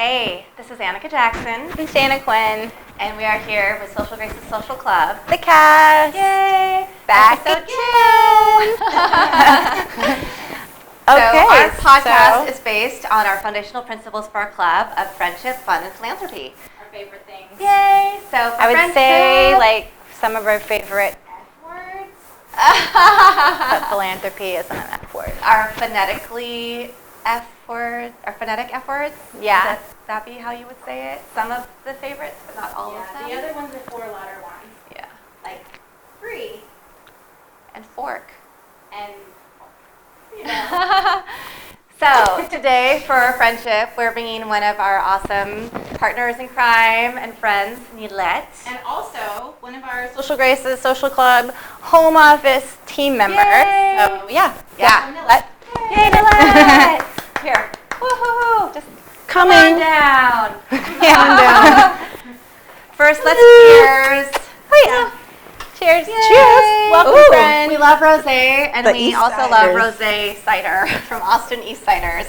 Hey, this is Annika Jackson, And Shanna Quinn. and we are here with Social Graces Social Club. The cast. Yay! Back Episode again. 2. Okay, so our podcast so- is based on our foundational principles for our club of friendship, fun, and philanthropy. Our favorite things. Yay! So for I would friendship, say like some of our favorite F words, but philanthropy isn't an F word. our phonetically F words, our phonetic F words. Yeah. Would that be how you would say it? Some of the favorites, but not all of them. The other ones are four-letter ones, Yeah. like free And fork. and So today for our friendship, we're bringing one of our awesome partners in crime and friends, Nealette. and also one of our Social Graces Social Club home office team members. Yay. So yeah, Yeah. Nealette. Yay, Nealette! Here. Woohoo! Just come on down. First, let's cheers. Oh yeah. Cheers. Yay. Cheers. Welcome, Ooh, friend. we love rosé, and The we East also love Siders. rosé cider from Austin East Ciders.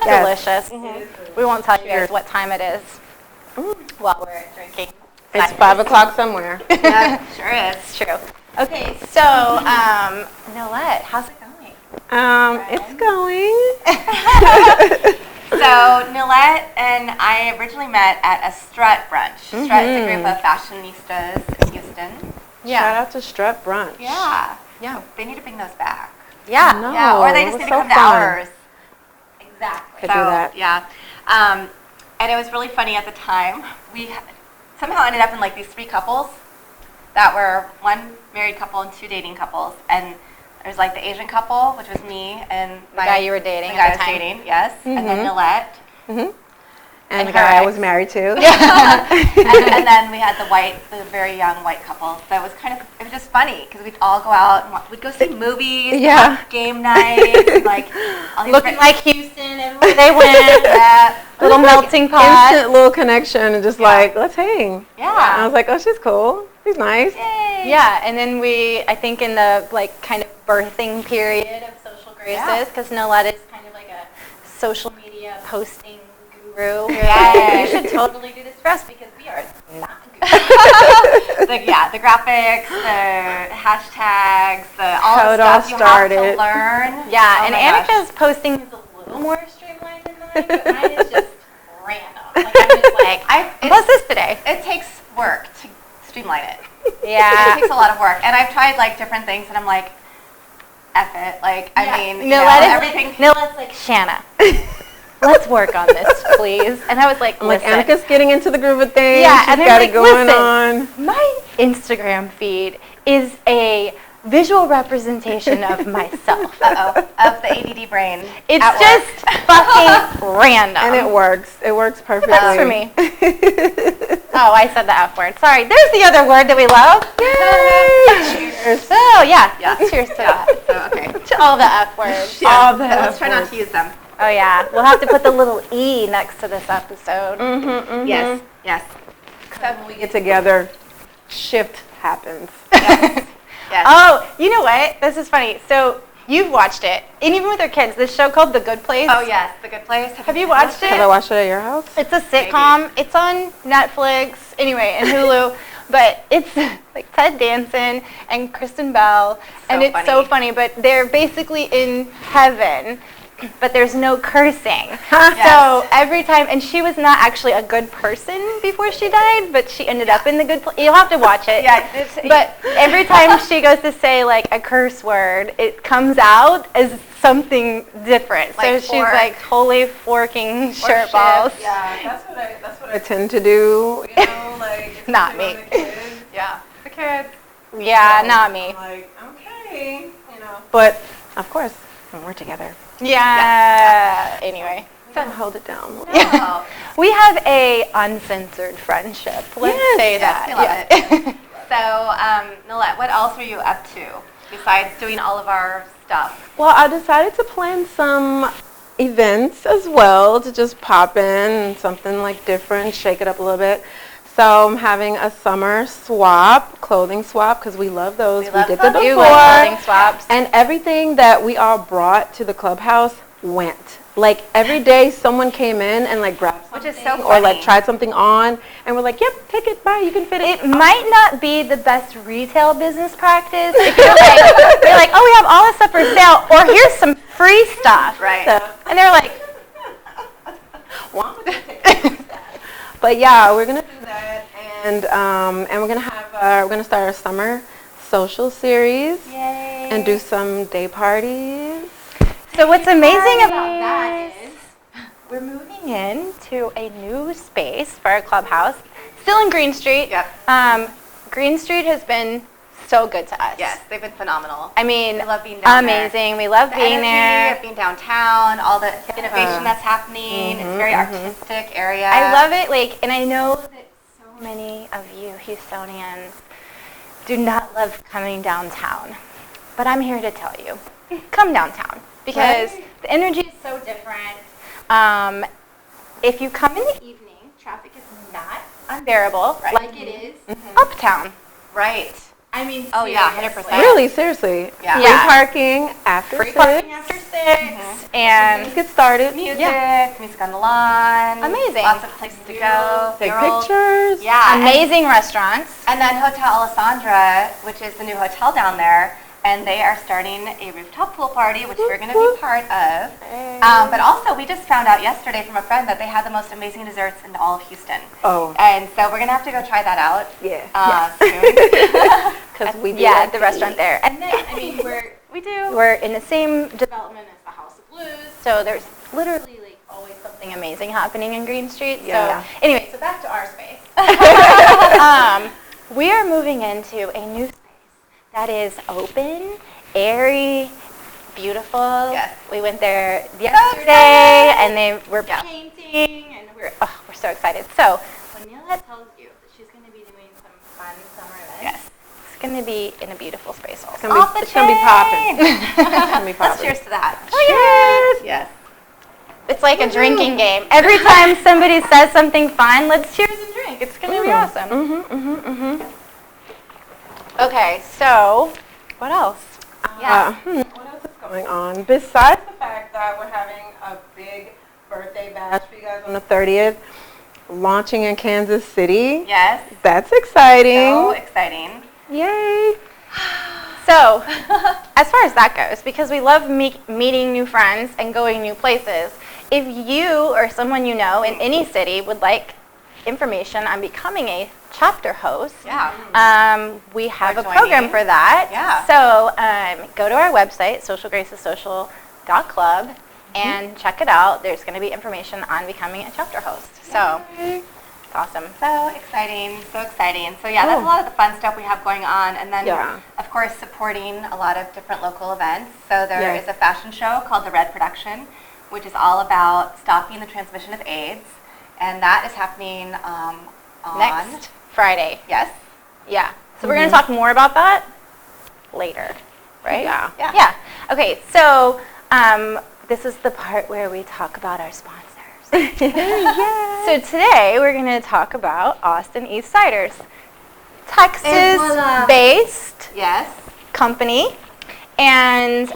Delicious. Mm-hmm. We won't tell you guys what time it is while we're drinking. It's 5 o'clock somewhere. Yeah, sure is. It's true. Okay, so Nealette, how's it going? It's going. So Nealette and I originally met at a Strut brunch. Strut is a group of fashionistas in Houston. Shout out to Strut Brunch. Yeah. Yeah. They need to bring those back. Yeah. No. Yeah, or they it just was need to so come to fun. ours. Exactly. Could do that. Yeah. And it was really funny at the time. We somehow ended up in like these 3 couples that were one married couple and 2 dating couples. And there's like the Asian couple, which was me and The guy you were dating the guy I at was the time. dating, yes. And then Nealette. And her the guy I ex. was married to. and then we had the very young white couple. So it was it was just funny because we'd all go out and we'd go see movies, Yeah. have game nights, and like all these Looking like Houston, everywhere they went. yeah, Little melting pot. Instant little connection and just like, let's hang. And I yeah. was like, oh, she's cool. She's nice. Yay. Yeah, and then I think in the like kind of birthing period of Social Graces, because Nealette is kind of like a social media posting guru. Yes. You should totally do this for us because we are not gurus. The graphics, the hashtags, all How the it all stuff you have to started. learn. Yeah, Oh and my gosh. Annika's posting is a little more streamlined than mine, but mine is just random. Like I'm just like, what's this today? It takes work to streamline it. Yeah. It takes a lot of work, and I've tried like different things, and I'm like, F it. Like, I mean, you know, everything. Nealette's like, Shanna, let's work on this, please. And I was like, I'm like, listen. Annika's getting into the groove of things. Yeah, She's and they're got like, it going listen, on. my Instagram feed is a visual representation of myself. Of the ADD brain. It's at just work. fucking random. And it works. It works perfectly. Works for me. Oh, I said the F word. Sorry. There's the other word that we love. Cheers. So, yeah. Yeah. Cheers to that. So, okay. To all the F words. All the Let's F try not words. to use them. Oh, yeah. We'll have to put the little E next to this episode. Yes. Yes. So when we get together, shift happens. Yes. Yes. Oh, you know what? This is funny. So, you've watched it. And even with our kids, this show called The Good Place. Oh, yes. The Good Place. Have you watched it? Have I watched it at your house? It's a sitcom. It's on Netflix, anyway, and Hulu. But it's like Ted Danson and Kristen Bell, and it's so funny. But they're basically in heaven, but there's no cursing. So every time, and she was not actually a good person before she died, but she ended up in the good place. You'll have to watch it. Yeah. But every time she goes to say like a curse word, it comes out as something different. Like so she's fork. like holy forking shirt shit. balls. Yeah, that's what I tend to do. You know, like Not me. Yeah. The kids. Yeah, not me. I'm like, okay, you know. But of course, when we're together, Yeah. Anyway, we gotta hold it down. Oh. we have a uncensored friendship. Let's say that. We love it. So, Nealette, what else are you up to besides doing all of our stuff? Well, I decided to plan some events as well to just pop in, something like different, shake it up a little bit. So I'm having a summer swap, clothing swap, because we love those. We love did them clothing. You before. love clothing swaps. And everything that we all brought to the clubhouse went. Like every day someone came in and like grabbed something, which is so funny. or like tried something on, and we're like, yep, take it, bye, you can fit it. It might not be the best retail business practice if you're like, oh, we have all this stuff for sale, or here's some free stuff. Right. And they're like, but yeah, we're gonna do that, and we're gonna have we're gonna start our summer social series. yay. And do some day parties. So what's amazing about that is we're moving into a new space for our clubhouse, still in Green Street. Yep. Green Street has been so good to us. Yes, they've been phenomenal. I mean, I love being down there. amazing. We love The being energy there. of being downtown, all the innovation that's happening. It's a very artistic area. I love it. Like, and I know that so many of you Houstonians do not love coming downtown, but I'm here to tell you, come downtown because the energy is so different. If you come in the evening, traffic is not unbearable like it is uptown. Right. I mean, Oh, yeah, seriously. 100%. Really, seriously. Yeah. Free parking after Free 6. parking after 6, and Let's get started. Music on the lawn. Amazing. Lots of places to go. Take murals. pictures. Yeah. amazing restaurants. And then Hotel Alessandra, which is the new hotel down there, and they are starting a rooftop pool party, which we're going to be part of. But also, we just found out yesterday from a friend that they had the most amazing desserts in all of Houston. Oh. And so we're going to have to go try that out Yeah. soon. Because we do Yeah, like the to restaurant eat. there. And then, I mean, we're in the same development as the House of Blues, so there's literally like always something amazing happening in Green Street. Yeah. So anyway, so back to our space. We are moving into a new space that is open, airy, beautiful. Yes. We went there yesterday, and they were painting, and we're so excited. So when Nealette tells you that she's going to be doing some fun summer events, it's going to be in a beautiful space also. It's gonna be popping. It's gonna be Let's popping. cheers to that. Cheers! Yes. It's like a drinking game. Every time somebody says something fun, let's cheers and drink. It's going to be awesome. Okay, so what else? What else is going on? Besides the fact that we're having a big birthday bash for you guys on the 30th, launching in Kansas City. Yes. That's exciting. So exciting. Yay. So, as far as that goes, because we love meeting new friends and going new places, if you or someone you know in any city would like information on becoming a chapter host, we have a program for that. Yeah. So go to our website, socialgracessocial.club, and check it out. There's going to be information on becoming a chapter host. So it's awesome. So exciting, so exciting. So yeah, that's a lot of the fun stuff we have going on. And then, of course, supporting a lot of different local events. So there is a fashion show called The Red Production, which is all about stopping the transmission of AIDS. And that is happening on Next Friday. Yes. Yeah. So we're going to talk more about that later, right? Yeah. Yeah. Okay, so this is the part where we talk about our sponsors. So today we're going to talk about Austin East Ciders, Texas-based company, and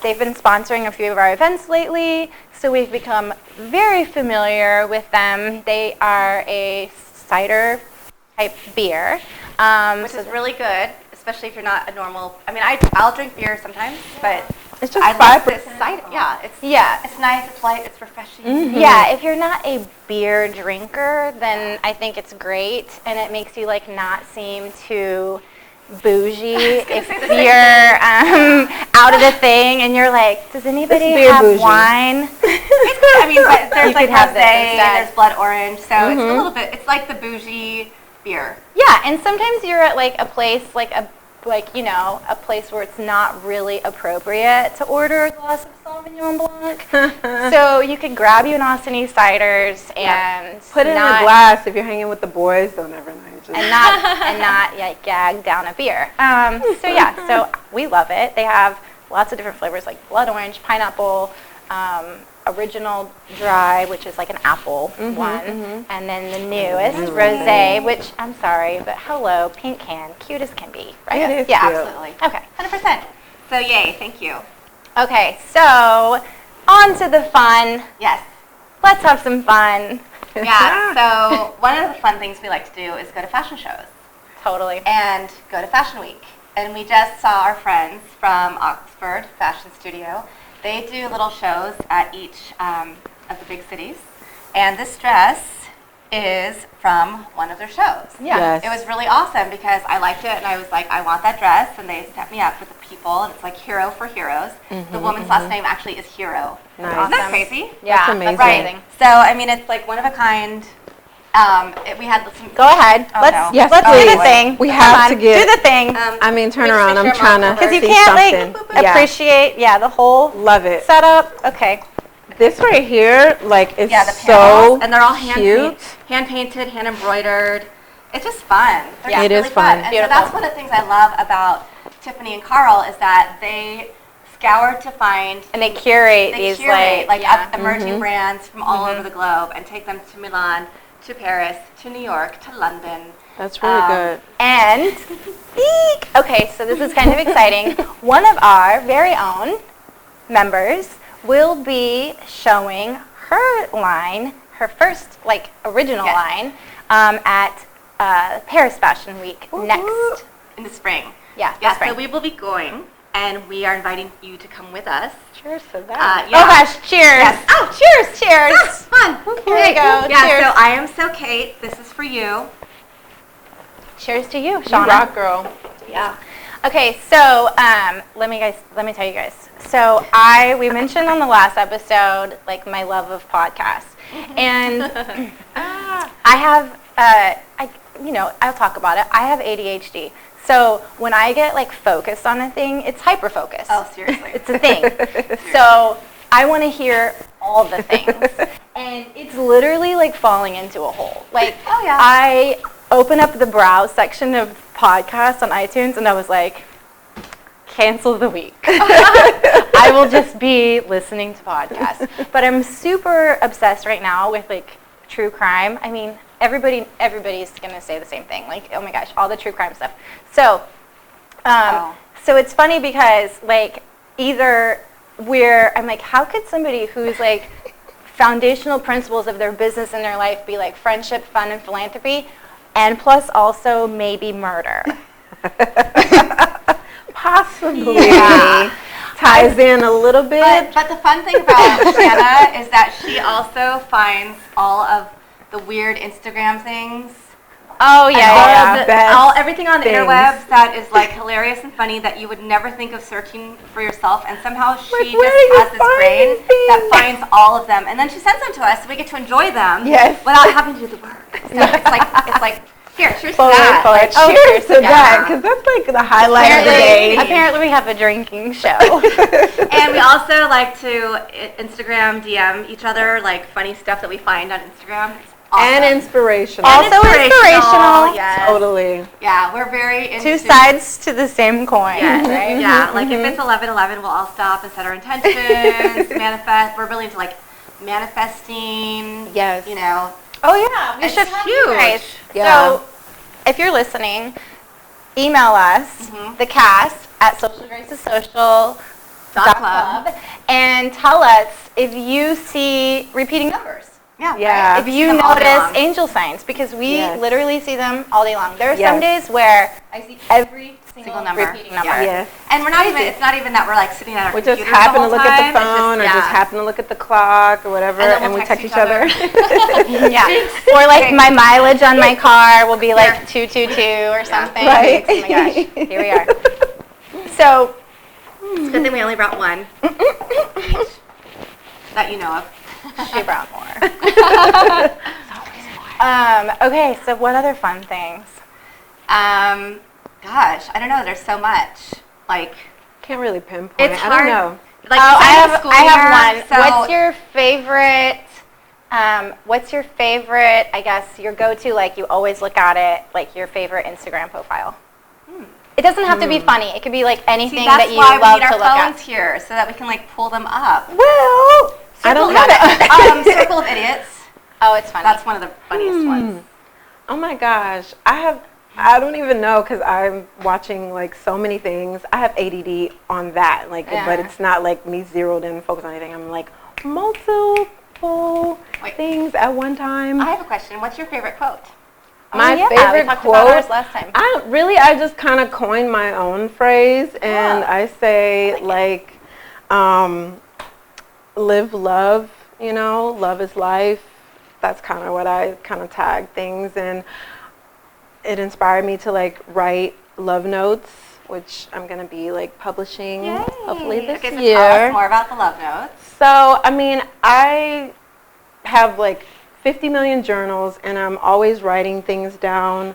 they've been sponsoring a few of our events lately, so we've become very familiar with them. They are a cider type beer, which is really good, especially if you're not a normal. I mean, I'll drink beer sometimes, but It's just I 5%. like this cider. Yeah, it's nice, it's light, it's refreshing. Yeah, if you're not a beer drinker, then I think it's great, and it makes you like not seem too bougie if you're out of the thing and you're like, does anybody have bougie. wine? It's good. I mean, but there's like have rosé, this instead. there's blood orange, so it's a little bit. It's like the bougie beer. Yeah, and sometimes you're at like a place a place where it's not really appropriate to order a glass of Sauvignon Blanc. So you could grab you an Austin East Ciders and Put it in a glass if you're hanging with the boys. Don't ever know. and not like gag down a beer. So we love it. They have lots of different flavors like blood orange, pineapple, original dry, which is like an apple one, and then the newest rosé, which I'm sorry, but hello, pink can, cute as can be, right? It is yeah, cute. Absolutely. Okay. 100%. So yay, thank you. Okay, so on to the fun. Yes. Let's have some fun. Yeah, so one of the fun things we like to do is go to fashion shows. Totally. And go to Fashion Week. And we just saw our friends from Oxford Fashion Studio. They do little shows at each of the big cities. And this dress is from one of their shows. Yeah. Yes. It was really awesome because I liked it and I was like, I want that dress. And they set me up with the people. And it's like Hero for Heroes. The woman's last name actually is Hero. Nice. Isn't that crazy? Yeah, That's amazing. right. So, I mean, it's like one of a kind. We had some. Go ahead. Oh, let's no. Yes, let's do please. the thing. We Come have on, to get- do the thing. I mean, turn Make around. sure I'm I'm trying on to Because you see can't something. like appreciate the whole Love it. setup. Okay. This right here, like, is Yeah, the so panels, and they're all hand cute. painted, hand embroidered. It's just fun. They're Yeah. just It is really fun. And Beautiful. so that's one of the things I love about Tiffany and Carl is that they scour to find. And they curate They these curate like yeah. emerging brands from all over the globe and take them to Milan, to Paris, to New York, to London. That's really good. And eek. Okay, so this is kind of exciting. One of our very own members will be showing her line, her first like original Yes. line, at Paris Fashion Week next. In the spring. Yeah, Yeah, spring. so we will be going, and we are inviting you to come with us. Cheers to that. Yeah. Oh gosh, cheers. Yes. Oh, cheers, cheers. Fun. Here we go. Yeah, Cheers. so I am so Kate. This is for you. Cheers to you, You Shauna. rock, girl. Yeah. Okay, so let me tell you guys. So we mentioned on the last episode like my love of podcasts, and I have I'll talk about it. I have ADHD, so when I get like focused on a thing, it's hyper focus. Oh, seriously. It's a thing. So I want to hear all the things, and it's literally like falling into a hole. Like Oh, yeah. I open up the browse section of podcasts on iTunes, and I was like, cancel the week. I will just be listening to podcasts. But I'm super obsessed right now with like true crime. I mean, everybody's gonna say the same thing. Like, oh my gosh, all the true crime stuff. So, so it's funny because like I'm like, how could somebody who's like foundational principles of their business and their life be like friendship, fun, and philanthropy, and plus also maybe murder? Possibly. Yeah. Ties in a little bit. But the fun thing about Shanna is that she also finds all of the weird Instagram things. Oh and yeah, all yeah. of the, Best everything on the things. interwebs that is like hilarious and funny that you would never think of searching for yourself, and somehow she Like, just where do you has this find brain these things? that finds all of them, and then she sends them to us, so we get to enjoy them Yes. without having to do the work. So it's like here, cheers to Forward, that. forward. Like, Oh, Cheers to yeah. that, because that's like the highlight of the day. Apparently we have a drinking show. And we also like to Instagram DM each other like funny stuff that we find on Instagram. It's awesome. And inspirational. Also inspirational. Yes. Totally. Yeah, we're very into Two sides to the same coin, Yes, right? yeah. Like if it's 11/11, we'll all stop and set our intentions, manifest. We're really into like manifesting. Yes. You know. Oh yeah, we It's should have you huge. guys. Yeah. So if you're listening, email us, the cast at socialgracesocial.club, and tell us if you see repeating numbers. Yeah. Yeah. right? If you Them all day notice long. angel signs, because we Yes. literally see them all day long. There are Yes. some days where I see every single number. repeating number. Yeah. Yes. And we're not even. It's not even that we're like sitting at our We just computers happen the to whole look at time. the It's phone or yeah. just happen to look at the clock or whatever, And then and we'll we text text each other. Yeah. Or like Okay. my mileage on my car will be like Here. 222 or something. Right. Oh my gosh. Here we are. So, It's a good thing we only brought one each that you know of. she brought more. Okay, so what other fun things? Gosh, I don't know. There's so much. Like, Can't really pinpoint. it's I hard. don't know. Like, Oh, it's I end of school year, have one. so- What's your favorite, I guess, your go-to, like you always look at it, like your favorite Instagram profile? It doesn't have to be funny. It could be like anything See, that's that you why love we need to our look phones at. here so that we can like pull them up. Well, I don't have it. Circle of Idiots. Oh, it's funny. That's one of the funniest ones. Oh my gosh, I have I don't even know because I'm watching like so many things. I have ADD on that, like, but it's not like me zeroed in, focused on anything. I'm like multiple things at one time. I have a question. What's your favorite quote? My favorite quote. Last time. I just kind of coined my own phrase, and I say like, live love. You know, love is life. That's kind of what I kind of tag things, and it inspired me to like write love notes, which I'm gonna be like publishing hopefully this year. So tell us more about the love notes. So I mean, I have like 50 million journals, and I'm always writing things down.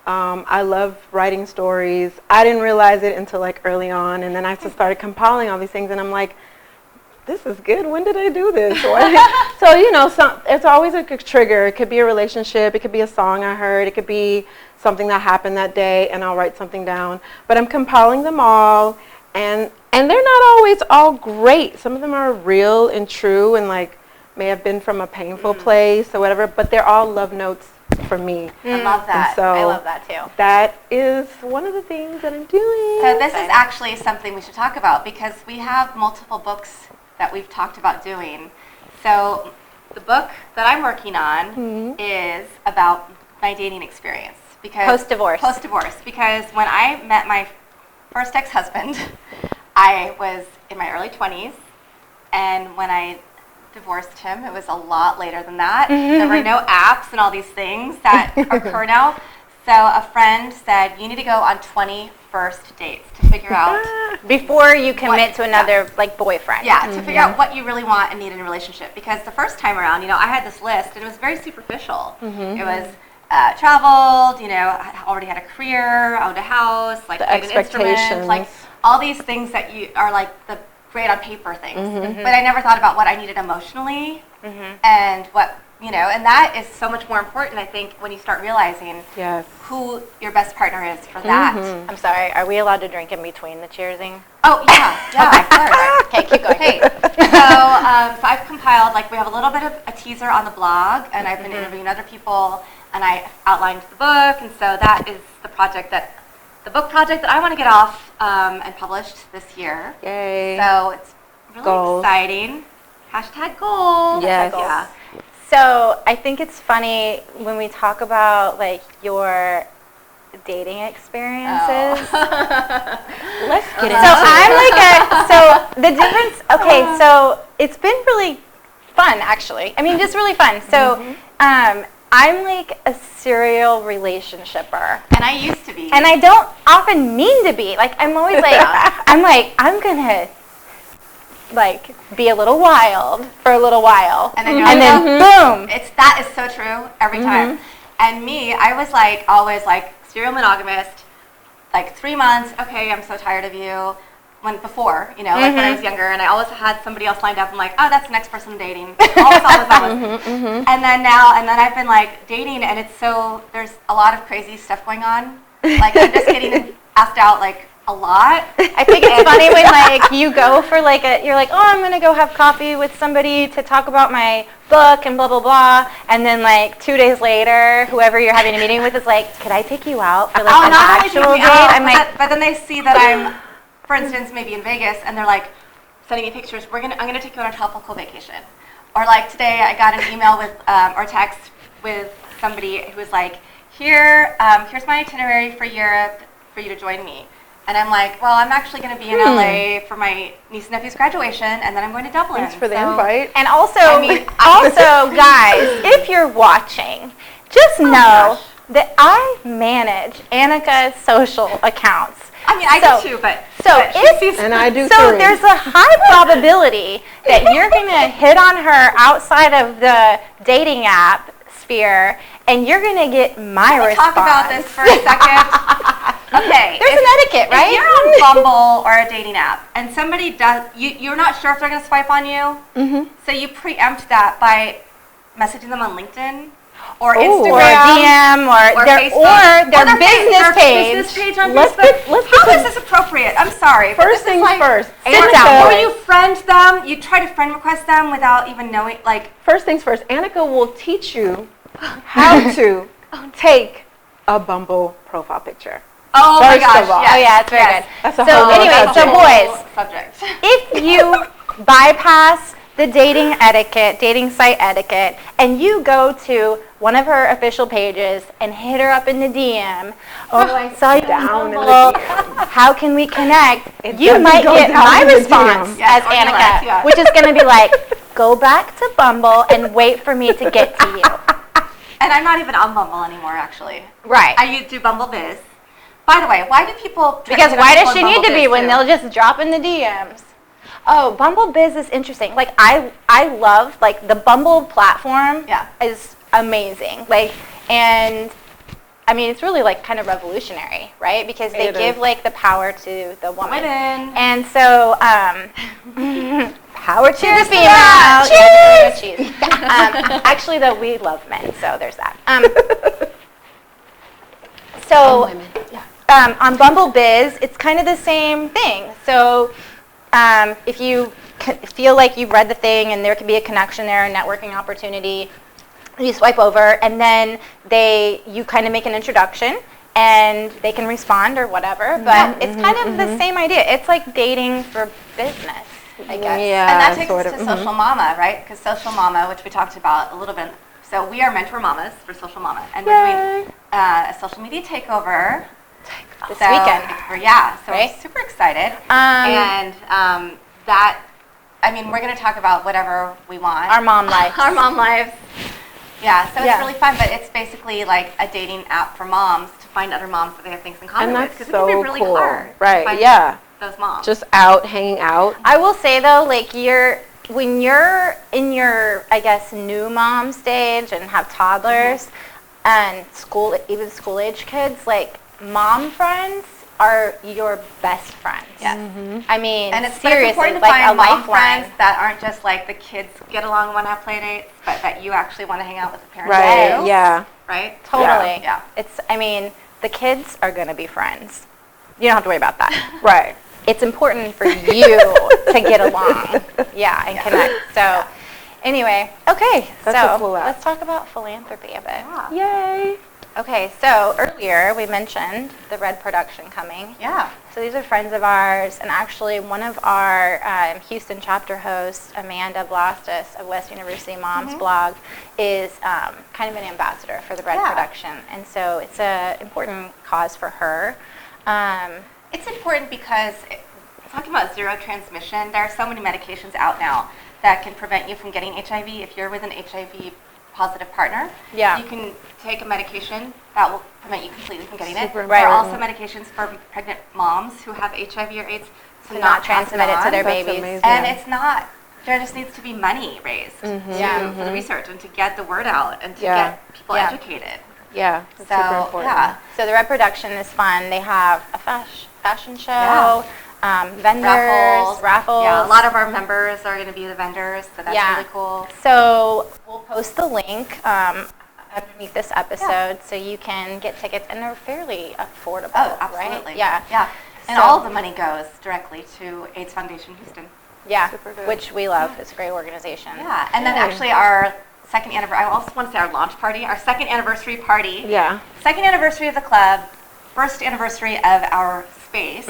I love writing stories. I didn't realize it until like early on, and then I just started compiling all these things, and I'm like, this is good. When did I do this? So, you know, it's always a trigger. It could be a relationship. It could be a song I heard. It could be something that happened that day, and I'll write something down. But I'm compiling them all, and they're not always all great. Some of them are real and true and, like, may have been from a painful place or whatever, but they're all love notes for me. I love that. So I love that, too. That is one of the things that I'm doing. So this is actually something we should talk about because we have multiple books that we've talked about doing. So the book that I'm working on is about my dating experience. Because Post-divorce. Post-divorce. Because when I met my first ex-husband, I was in my early 20s. And when I divorced him, it was a lot later than that. There were no apps and all these things that occur now. So a friend said, you need to go on 20 first dates to figure out before you commit to another like boyfriend. Yeah, to figure out what you really want and need in a relationship. Because the first time around, you know, I had this list and it was very superficial. It was traveled, you know, I already had a career, owned a house, like played an instrument, like all these things that you are like the great on paper things. But I never thought about what I needed emotionally and what, you know, and that is so much more important, I think, when you start realizing who your best partner is for that. I'm sorry, are we allowed to drink in between the cheersing? Oh, yeah, of course. Okay, keep going. Okay, so I've compiled, like, we have a little bit of a teaser on the blog, and I've been interviewing other people, and I outlined the book, and so that is the book project that I want to get off and published this year. Yay. So it's really exciting. Hashtag goals. Yes. Yeah. So I think it's funny when we talk about like your dating experiences. Let's get into So it. I'm like so the difference, okay, so it's been really fun actually. I mean, just really fun. So I'm like a serial relationshipper. And I used to be. And I don't often mean to be. Like I'm always like, I'm gonna like be a little wild for a little while, and then, boom. That is so true every time. And me, I was like always like serial monogamist, like 3 months. Okay, I'm so tired of you. Before, you know, like when I was younger, and I always had somebody else lined up. I'm like, oh, that's the next person I'm dating. Always. And then I've been like dating, and it's so there's a lot of crazy stuff going on. Like I'm just getting asked out like a lot. I think it's funny when like you go for like you're like, oh, I'm gonna go have coffee with somebody to talk about my book and blah blah blah, and then like 2 days later, whoever you're having a meeting with is like, could I take you out for like an actual date? I'm like, but then they see that I'm, for instance, maybe in Vegas, and they're like sending me pictures. I'm gonna take you on a tropical vacation, or like today I got an email with or text with somebody who was like, here's my itinerary for Europe for you to join me. And I'm like, well, I'm actually going to be in LA for my niece and nephew's graduation, and then I'm going to Dublin. Thanks for the invite. And also, guys, if you're watching, just know that I manage Annika's social accounts. I mean, I do too, but and I do so too. There's a high probability that you're going to hit on her outside of the dating app sphere, and you're going to get my response. Talk about this for a second. Okay. There's an etiquette, right? If you're on Bumble or a dating app, and somebody does, you're not sure if they're going to swipe on you, so you preempt that by messaging them on LinkedIn or Instagram or DM or their business page. Business page on Facebook. How is this appropriate? I'm sorry. First things first. Or you friend them. You try to friend request them without even knowing. Like first things first. Annika will teach you how to take a Bumble profile picture. Oh my gosh, of all. yes. Oh yeah, it's very good. That's a So whole anyway, so boys, subject. if you bypass the dating site etiquette, and you go to one of her official pages and hit her up in the DM, oh, I saw you down in the Bumble. DM. How can we connect? It You doesn't might go get down my in the response DM. Yes, as or yours, Annika, yeah. which is going to be like, go back to Bumble and wait for me to get to you. And I'm not even on Bumble anymore, actually. Right. I do Bumble Biz. By the way, why do people... Because why does she need to be when they'll just drop in the DMs? Oh, Bumble Biz is interesting. Like, I love, like, the Bumble platform is amazing. Like, and, I mean, it's really, like, kind of revolutionary, right? Because they give, like, the power to the woman. Women. And so, power to the female. that. Cheers! Actually, though, we love men, so there's that. So, on Bumble Biz, it's kind of the same thing. So, if you feel like you've read the thing and there could be a connection there, a networking opportunity, you swipe over, and then you kind of make an introduction, and they can respond or whatever. But it's kind of the same idea. It's like dating for business, I guess. Yeah, And that takes sort us of. to Social Mama, right? Because Social Mama, which we talked about a little bit. So we are Mentor Mamas for Social Mama. And we're doing a social media takeover. This weekend. So right? we're super excited. And that, I mean, we're going to talk about whatever we want. Our mom life. Our mom lives. Yeah, so it's really fun, but it's basically like a dating app for moms to find other moms that they have things in common And with. that's Because it can be really cool. hard Right, to find yeah. those moms. Just out, hanging out. I will say though, like when you're in your, I guess, new mom stage and have toddlers and even school age kids, like mom friends are your best friends. Yes. I mean, And it's seriously, important to like find a mom lifeline. friends that aren't just like the kids get along and want to have play dates, but that you actually want to hang out with the parents Right, too. yeah. Right? Totally. Yeah. I mean, the kids are going to be friends. You don't have to worry about that. Right. It's important for you to get along, and connect. So, anyway, okay. That's a cool app. Let's talk about philanthropy a bit. Yeah. Yay. Okay, so earlier we mentioned the Red production coming. Yeah. So these are friends of ours, and actually one of our Houston chapter hosts, Amanda Blastus of West University Moms blog, is kind of an ambassador for the Red production, and so it's an important cause for her. It's important because talking about zero transmission, there are so many medications out now that can prevent you from getting HIV. If you're with an HIV positive partner, you can take a medication that will prevent you completely from getting it. There are also medications for pregnant moms who have HIV or AIDS to not transmit it to their babies. Amazing. And it's not, there just needs to be money raised for the research and to get the word out and to get people educated. Yeah, it's super important. So the Red production is fun. They have a fashion show, vendors, raffles. Yeah, a lot of our members are going to be the vendors, so that's really cool. So we'll post the link underneath this episode so you can get tickets, and they're fairly affordable. Oh, absolutely. Right? Yeah. Yeah. And all of the money goes directly to AIDS Foundation Houston. Yeah, which we love. It's a great organization. Yeah, and then actually our second anniversary, I also want to say our launch party, our second anniversary party. Yeah. Second anniversary of the club, first anniversary of our space.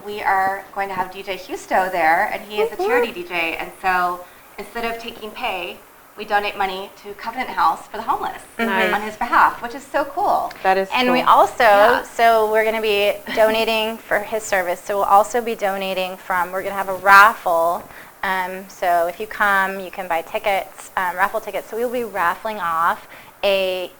We are going to have DJ Husto there, and he is a charity DJ, and so instead of taking pay, we donate money to Covenant House for the homeless on his behalf, which is so cool. That is And cool. we also, so we're going to be donating for his service. So we'll also be donating we're going to have a raffle. So if you come, you can buy tickets, raffle tickets. So we'll be raffling off a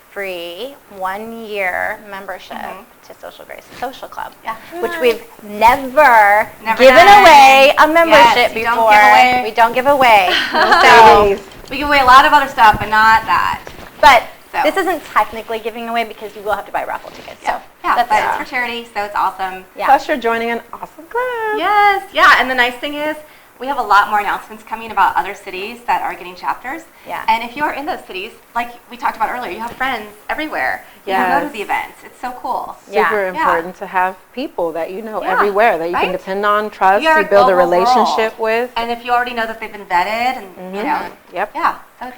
free 1-year membership to Social Grace Social Club, which we've never given away a membership before. We don't give away. So we give away a lot of other stuff, but not that. But this isn't technically giving away because you will have to buy raffle tickets. So but it's for charity, so it's awesome. Plus you're joining an awesome club. Yes, and the nice thing is we have a lot more announcements coming about other cities that are getting chapters. And if you are in those cities, like we talked about earlier, you have friends everywhere. You can go to the events. It's so cool. Super important to have people that you know everywhere that you can depend on, trust, We are you build a global relationship world. with. And if you already know that they've been vetted and, you know. Yep. Yeah. So,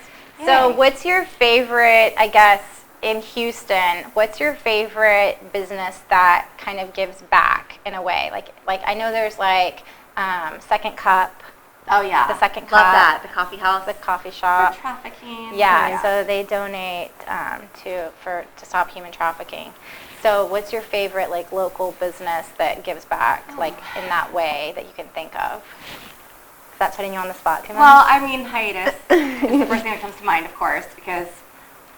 so what's your favorite, I guess, in Houston, what's your favorite business that kind of gives back in a way? Like I know there's like Second Cup. Oh yeah, the Second Cup. Love that. The coffee house, the coffee shop. For trafficking. Yeah, so they donate to stop human trafficking. So what's your favorite like local business that gives back like in that way that you can think of? Is that putting you on the spot too much? Well, I mean, Hiatus is the first thing that comes to mind, of course, because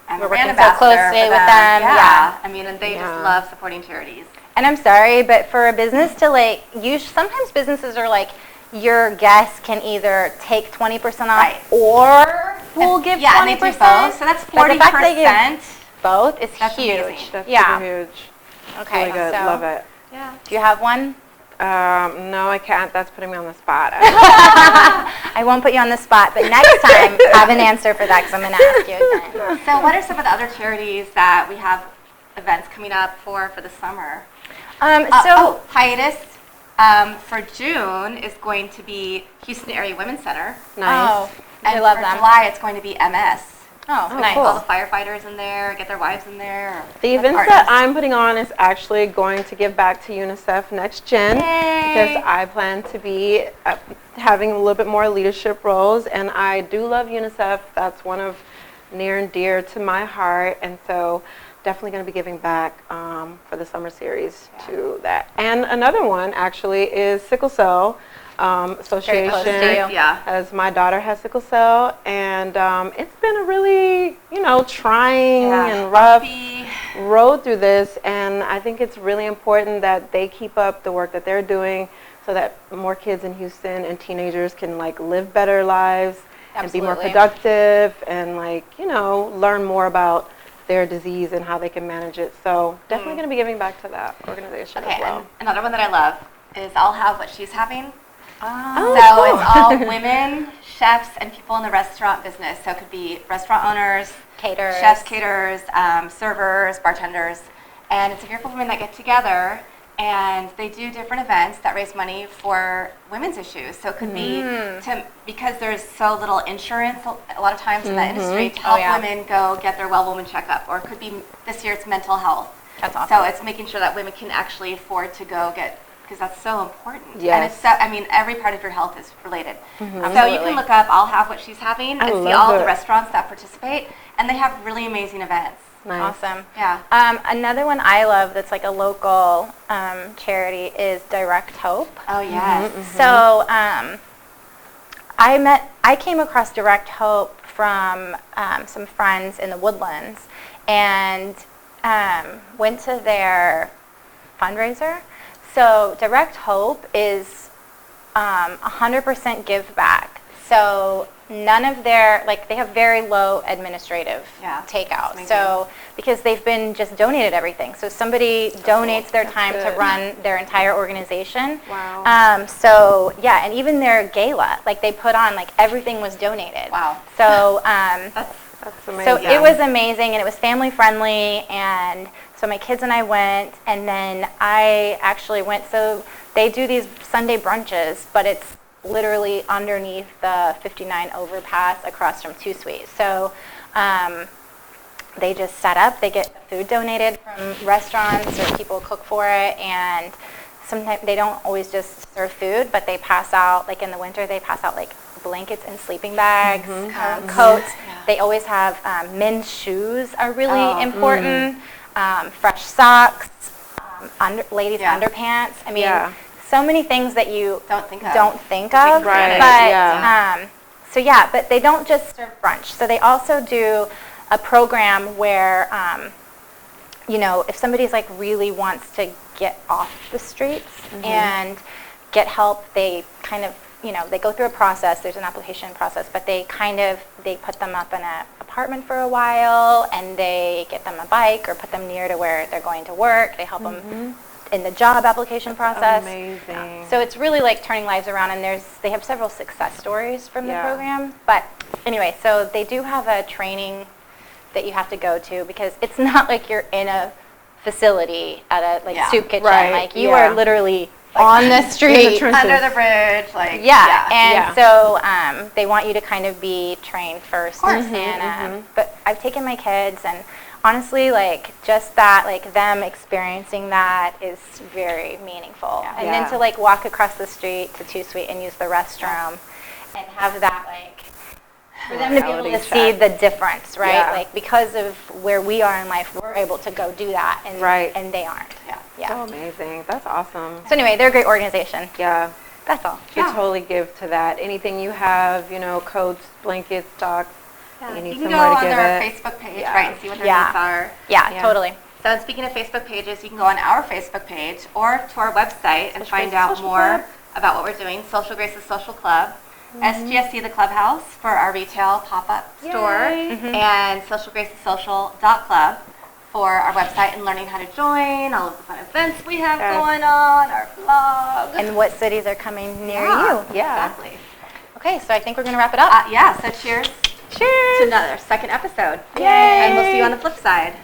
I'm We're a brand working so ambassador closely for with them. Yeah. I mean, and they Yeah. just love supporting charities. And I'm sorry, but for a business to like, sometimes businesses are like, your guests can either take 20% off Right. or we'll give 20%. Yeah, and they do both, so that's 40%. But the fact they give both is That's huge. amazing. That's Yeah. super huge. Okay. Really good. So Love it. Yeah. do you have one? No, I can't. That's putting me on the spot. I won't put you on the spot, but next time have an answer for that because I'm going to ask you again. So what are some of the other charities that we have events coming up for the summer? Hiatus for June is going to be Houston Area Women's Center. Nice. Oh, And I love for them. July, it's going to be MS. Oh, nice. cool. All the firefighters in there, get their wives in there. The events that I'm putting on is actually going to give back to UNICEF Next Gen because I plan to be having a little bit more leadership roles, and I do love UNICEF. That's one of near and dear to my heart, and so definitely going to be giving back for the summer series to that. And another one actually is Sickle Cell Association. Very close to you. Yeah. As my daughter has sickle cell, and it's been a really, trying and rough road through this, and I think it's really important that they keep up the work that they're doing so that more kids in Houston and teenagers can live better lives and be more productive and learn more about their disease and how they can manage it. So definitely going to be giving back to that organization as well. And another one that I love is I'll Have What She's Having. Oh, So cool. it's all women, chefs, and people in the restaurant business. So it could be restaurant owners, Caterers. chefs, caterers, servers, bartenders. And it's a group of women that get together and they do different events that raise money for women's issues. So it could be because there's so little insurance a lot of times in that industry to help women go get their well woman checkup. Or it could be, this year it's mental health. That's awesome. So it's making sure that women can actually afford to go get, because that's so important. Yes. And it's so, every part of your health is related. So you Absolutely. can look up I'll Have What She's Having and see love all it. the restaurants that participate, and they have really amazing events. Nice. Awesome. Yeah. Another one I love that's like a local charity is Direct Hope. Oh yes. So I came across Direct Hope from some friends in the Woodlands and went to their fundraiser. So Direct Hope is 100% give back. So none of their, they have very low administrative takeout. Amazing. So because they've been just donated everything. So somebody donates their time to run their entire organization. Wow. So yeah, and even their gala, they put on, everything was donated. Wow. So That's amazing. so it was amazing, and it was family friendly, and so my kids and I went, and then I actually went, so they do these Sunday brunches, but it's literally underneath the 59 overpass across from Two Sweet. So they just set up, they get food donated from restaurants or people cook for it, and sometimes they don't always just serve food, but they pass out, in the winter, they pass out blankets and sleeping bags, coats. Yeah. They always have men's shoes are really important, fresh socks, ladies' underpants. I mean, so many things that you Don't think of. Right, But yeah. but they don't just serve brunch. So they also do a program where if somebody's really wants to get off the streets and get help, they kind of they go through a process. There's an application process, but they put them up in an apartment for a while, and they get them a bike or put them near to where they're going to work. They help them in the job application process. Amazing. So it's really turning lives around, and they have several success stories from the program. But anyway, so they do have a training that you have to go to, because it's not like you're in a facility at a soup kitchen. Right. You are literally on the street, under the bridge, so they want you to kind of be trained first. And but I've taken my kids, and honestly, like just that, like them experiencing that is very meaningful. And then to like walk across the street to Too Sweet and use the restroom and have that like, for them to be able to see the difference, right? Yeah. Like because of where we are in life, we're able to go do that and, and they aren't. So amazing. That's awesome. So anyway, they're a great organization. Yeah. That's all. You totally give to that. Anything you have, you know, coats, blankets, socks, you need You can go somewhere to on give their it. Facebook page, right, and see what their needs are. Yeah, totally. So speaking of Facebook pages, you can go on our Facebook page or to our website and find out more about what we're doing. Social Grace's Social Club, SGSC the Clubhouse for our retail pop-up store, and socialgracessocial.club for our website and learning how to join, all of the fun events we have going on, our vlog. And what cities are coming near you. Exactly. Okay, so I think we're going to wrap it up. So cheers. Cheers. To another second episode. Yay. And we'll see you on the flip side.